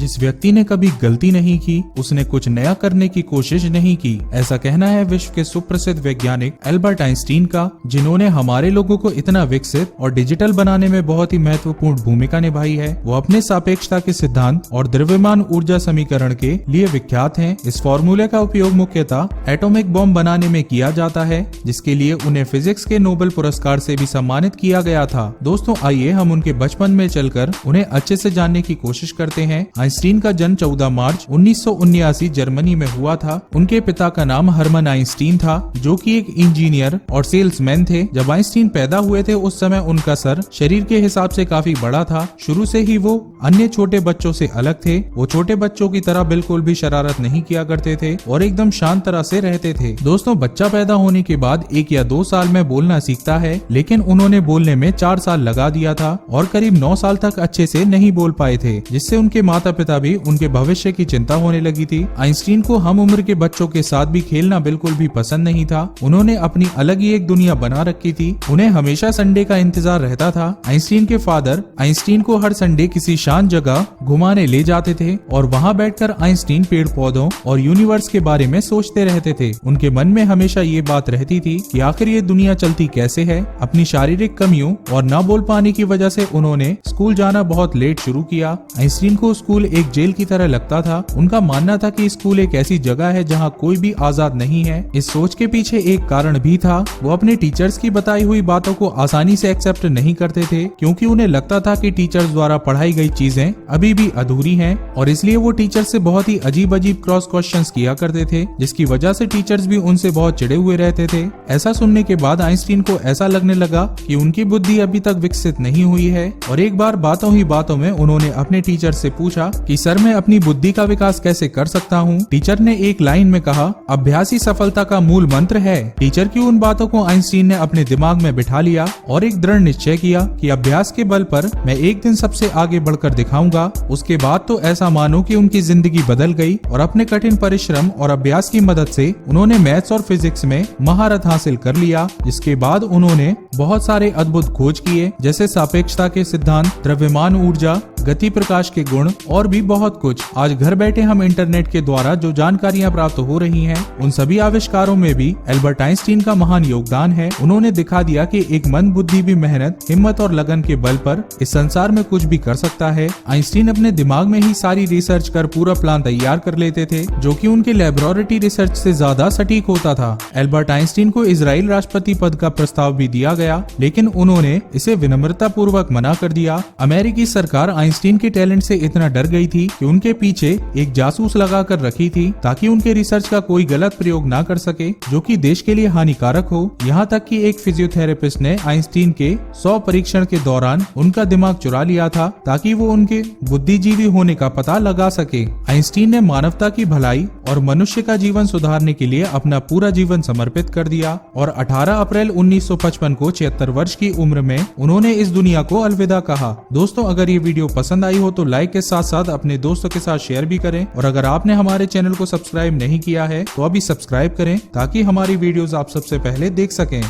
जिस व्यक्ति ने कभी गलती नहीं की उसने कुछ नया करने की कोशिश नहीं की। ऐसा कहना है विश्व के सुप्रसिद्ध वैज्ञानिक एल्बर्ट आइंस्टीन का, जिन्होंने हमारे लोगों को इतना विकसित और डिजिटल बनाने में बहुत ही महत्वपूर्ण भूमिका निभाई है। वो अपने सापेक्षता के सिद्धांत और द्रव्यमान ऊर्जा समीकरण के लिए विख्यात हैं। इस फॉर्मूले का उपयोग मुख्यतः एटॉमिक बॉम्ब बनाने में किया जाता है, जिसके लिए उन्हें फिजिक्स के नोबेल पुरस्कार से भी सम्मानित किया गया था। दोस्तों, आइए हम उनके बचपन में चलकर उन्हें अच्छे से जानने की कोशिश करते हैं। आइंस्टीन का जन्म 14 मार्च 1979 जर्मनी में हुआ था। उनके पिता का नाम हर्मन आइंस्टीन था, जो कि एक इंजीनियर और सेल्समैन थे। जब आइंस्टीन पैदा हुए थे उस समय उनका सर शरीर के हिसाब से काफी बड़ा था। शुरू से ही वो अन्य छोटे बच्चों से अलग थे। वो छोटे बच्चों की तरह बिल्कुल भी शरारत नहीं किया करते थे और एकदम शांत तरह से रहते थे। दोस्तों, बच्चा पैदा होने के बाद 1 या 2 साल में बोलना सीखता है, लेकिन उन्होंने बोलने में 4 साल लगा दिया था और करीब 9 साल तक अच्छे से नहीं बोल पाए थे, जिससे उनके माता पिता भी उनके भविष्य की चिंता होने लगी थी। आइंस्टीन को हम उम्र के बच्चों के साथ भी खेलना बिल्कुल भी पसंद नहीं था। उन्होंने अपनी अलग ही एक दुनिया बना रखी थी। उन्हें हमेशा संडे का इंतजार रहता था। आइंस्टीन के फादर आइंस्टीन को हर संडे किसी शांत जगह घुमाने ले जाते थे और वहां बैठकर आइंस्टीन पेड़ पौधों और यूनिवर्स के बारे में सोचते रहते थे। उनके मन में हमेशा ये बात रहती थी कि आखिर ये दुनिया चलती कैसे है। अपनी शारीरिक कमियों और न बोल पाने की वजह से उन्होंने स्कूल जाना बहुत लेट शुरू किया। आइंस्टीन को स्कूल एक जेल की तरह लगता था। उनका मानना था कि स्कूल एक ऐसी जगह है जहाँ कोई भी आजाद नहीं है। इस सोच के पीछे एक कारण भी था। वो अपने टीचर्स की बताई हुई बातों को आसानी से एक्सेप्ट नहीं करते थे, क्योंकि उन्हें लगता था कि टीचर्स द्वारा पढ़ाई गई चीजें अभी भी अधूरी हैं, और इसलिए वो टीचर्स से बहुत ही अजीब अजीब क्रॉस क्वेश्चंस किया करते थे, जिसकी वजह से टीचर्स भी उनसे बहुत चिढ़े हुए रहते थे। ऐसा सुनने के बाद आइंस्टीन को ऐसा लगने लगा कि उनकी बुद्धि अभी तक विकसित नहीं हुई है, और एक बार बातों ही बातों में उन्होंने अपने टीचर से पूछा कि सर, मैं अपनी बुद्धि का विकास कैसे कर सकता हूँ। टीचर ने एक लाइन में कहा, अभ्यास ही सफलता का मूल मंत्र है। टीचर की उन बातों को आइंस्टीन ने अपने दिमाग में बिठा लिया और एक दृढ़ निश्चय किया कि अभ्यास के बल पर मैं एक दिन सबसे आगे बढ़कर दिखाऊंगा। उसके बाद तो ऐसा मानो कि उनकी जिंदगी बदल गई, और अपने कठिन परिश्रम और अभ्यास की मदद से उन्होंने मैथ्स और फिजिक्स में महारत हासिल कर लिया। जिसके बाद उन्होंने बहुत सारे अद्भुत खोज किए, जैसे सापेक्षता के सिद्धांत, द्रव्यमान ऊर्जा, गति प्रकाश के गुण और भी बहुत कुछ। आज घर बैठे हम इंटरनेट के द्वारा जो जानकारियां प्राप्त हो रही हैं, उन सभी आविष्कारों में भी एल्बर्ट आइंस्टीन का महान योगदान है। उन्होंने दिखा दिया कि एक मंद बुद्धि भी मेहनत, हिम्मत और लगन के बल पर इस संसार में कुछ भी कर सकता है। आइंस्टीन अपने दिमाग में ही सारी रिसर्च कर पूरा प्लान तैयार कर लेते थे, जो कि उनके लैबोरेटरी रिसर्च से ज्यादा सटीक होता था। एल्बर्ट आइंस्टीन को इजराइल राष्ट्रपति पद का प्रस्ताव भी दिया गया, लेकिन उन्होंने इसे विनम्रता पूर्वक मना कर दिया। अमेरिकी सरकार आइंस्टीन के टैलेंट से इतना डर गई थी कि उनके पीछे एक जासूस लगा कर रखी थी, ताकि उनके रिसर्च का कोई गलत प्रयोग ना कर सके, जो कि देश के लिए हानिकारक हो। यहाँ तक कि एक फिजियोथेरेपिस्ट ने आइंस्टीन के 100 परीक्षण के दौरान उनका दिमाग चुरा लिया था, ताकि वो उनके बुद्धिजीवी होने का पता लगा सके। आइंस्टीन ने मानवता की भलाई और मनुष्य का जीवन सुधारने के लिए अपना पूरा जीवन समर्पित कर दिया, और 18 अप्रैल 1955 को 76 वर्ष की उम्र में उन्होंने इस दुनिया को अलविदा कहा। दोस्तों, अगर ये वीडियो पसंद आई हो तो लाइक के साथ साथ अपने दोस्तों के साथ शेयर भी करें, और अगर आपने हमारे चैनल को सब्सक्राइब नहीं किया है तो अभी सब्सक्राइब करें, ताकि हमारी वीडियोस आप सबसे पहले देख सकें।